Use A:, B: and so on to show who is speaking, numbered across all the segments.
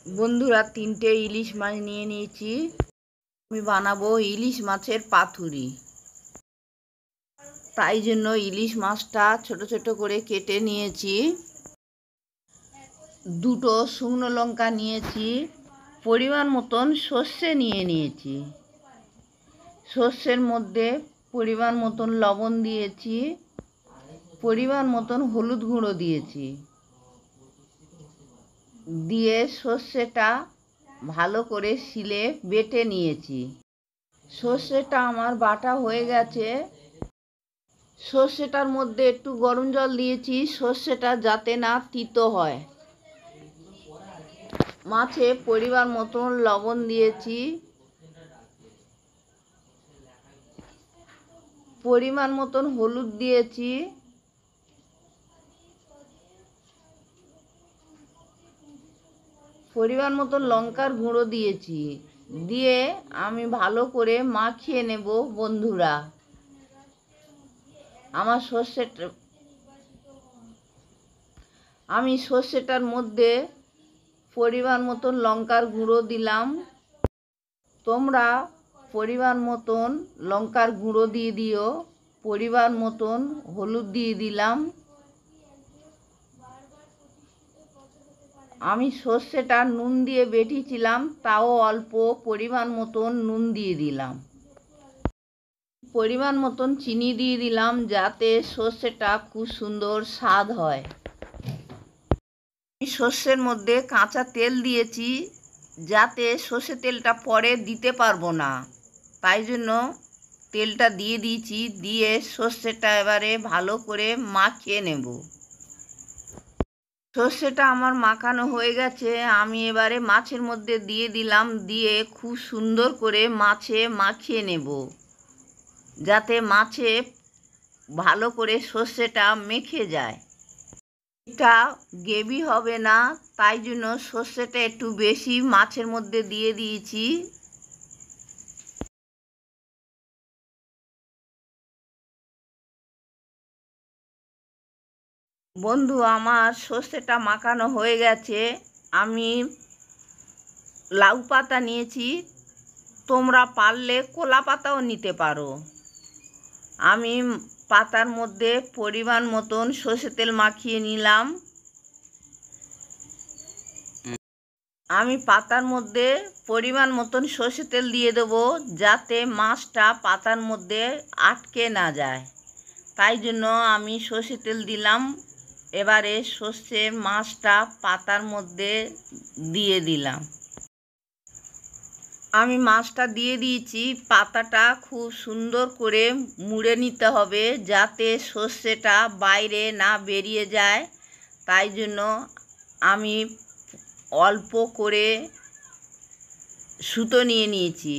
A: বন্ধুরা, 3টে ইলিশ মাছ নিয়ে নিয়েছি। আমি বানাবো ইলিশ মাছের পাতুরি। তাই জন্য ইলিশ মাছটা ছোট ছোট করে কেটে নিয়েছি। 2টো শুকনো লঙ্কা নিয়েছি। পরিমাণ মতন সর্ষে নিয়ে নিয়েছি। সর্ষের মধ্যে পরিমাণ মতন লবণ দিয়েছি, পরিমাণ মতন হলুদ গুঁড়ো দিয়েছি। দিয়ে সর্ষেটা ভালো করে শিলে বেটে নিয়েছি। সর্ষেটা আমার বাটা হয়ে গেছে। সর্ষেটার মধ্যে একটু গরম জল দিয়েছি, সর্ষেটা যাতে না তিতো হয়। মাছে পরিমাণ মতন লবণ দিয়েছি, পরিমাণ মতন হলুদ দিয়েছি, পরিমাণ মতন লঙ্কার গুঁড়ো দিয়েছি। দিয়ে আমি ভালো করে মাখিয়ে নেব। বন্ধুরা, আমি সর্ষেটার মধ্যে পরিমাণ মতন লঙ্কার গুঁড়ো দিলাম। তোমরা পরিমাণ মতন লঙ্কার গুঁড়ো দিয়ে দিও। পরিমাণ মতন হলুদ দিয়ে দিলাম। আমি সর্ষেটা নুন দিয়ে বেটেছিলাম, তাও অল্প পরিমাণ মতন নুন দিয়ে দিলাম। পরিমাণ মতন চিনি দিয়ে দিলাম, যাতে সর্ষেটা খুব সুন্দর স্বাদ হয়। সর্ষের মধ্যে কাঁচা তেল দিয়েছি, যাতে সর্ষে তেলটা পরে দিতে পারবো না, তাই জন্য তেলটা দিয়ে দিয়েছি। দিয়ে সর্ষেটা এবারে ভালো করে মাখিয়ে নেব। সর্ষেটা আমার মাখানো হয়ে গেছে। আমি এবারে মাছের মধ্যে দিয়ে দিলাম। দিয়ে খুব সুন্দর করে মাছে মাখিয়ে নেব, যাতে মাছে ভালো করে সর্ষেটা মেখে যায়। এটা গ্রেভি হবে না, তাই জন্য সর্ষেটা একটু বেশি মাছের মধ্যে দিয়ে দিয়েছি। বন্ধু, আমার সর্ষেটা মাখানো হয়ে গেছে। আমি লাউ পাতা নিয়েছি, তোমরা পারলে কলা পাতাও নিতে পারো। আমি পাতার মধ্যে পরিমাণ মতন সর্ষে তেল মাখিয়ে নিলাম। আমি পাতার মধ্যে পরিমাণ মতন সর্ষে তেল দিয়ে দেবো, যাতে মাছটা পাতার মধ্যে আটকে না যায়। তাই জন্য আমি সর্ষে তেল দিলাম। এবারে সর্ষে মাছটা পাতার মধ্যে দিয়ে দিলাম। আমি মাছটা দিয়ে দিয়েছি। পাতাটা খুব সুন্দর করে মুড়ে নিতে হবে, যাতে সর্ষেটা বাইরে না বেরিয়ে যায়। তাই জন্য আমি অল্প করে সুতো নিয়ে নিয়েছি।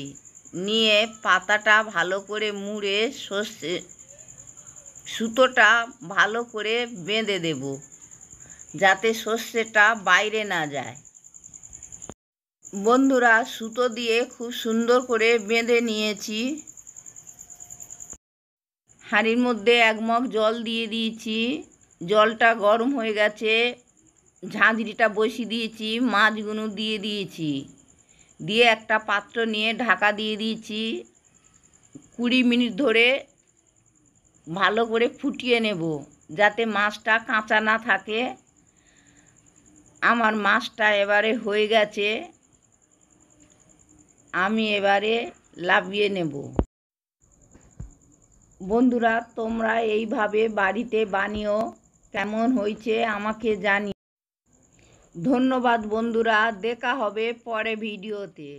A: নিয়ে পাতাটা ভালো করে মুড়ে সুতোটা ভালো করে বেঁধে দেব, যাতে সর্ষেটা বাইরে না যায়। বন্ধুরা, সুতো দিয়ে খুব সুন্দর করে বেঁধে নিয়েছি। হাঁড়ির মধ্যে 1 মগ জল দিয়ে দিয়েছি। জলটা গরম হয়ে গেছে। ঝাঁঝরিটা বসিয়ে দিয়েছি, মাছগুলো দিয়ে দিয়েছি। দিয়ে একটা পাত্র নিয়ে ঢাকা দিয়ে দিয়েছি। 20 মিনিট ধরে ভালো করে ফুটিয়ে নেব, যাতে মাছটা কাঁচা না থাকে। আমার মাছটা এবারে হয়ে গেছে। আমি এবারে নামিয়ে নেব। বন্ধুরা, তোমরা এইভাবে বাড়িতে বানিও। কেমন হয়েছে আমাকে জানিও। ধন্যবাদ বন্ধুরা, দেখা হবে পরে ভিডিওতে।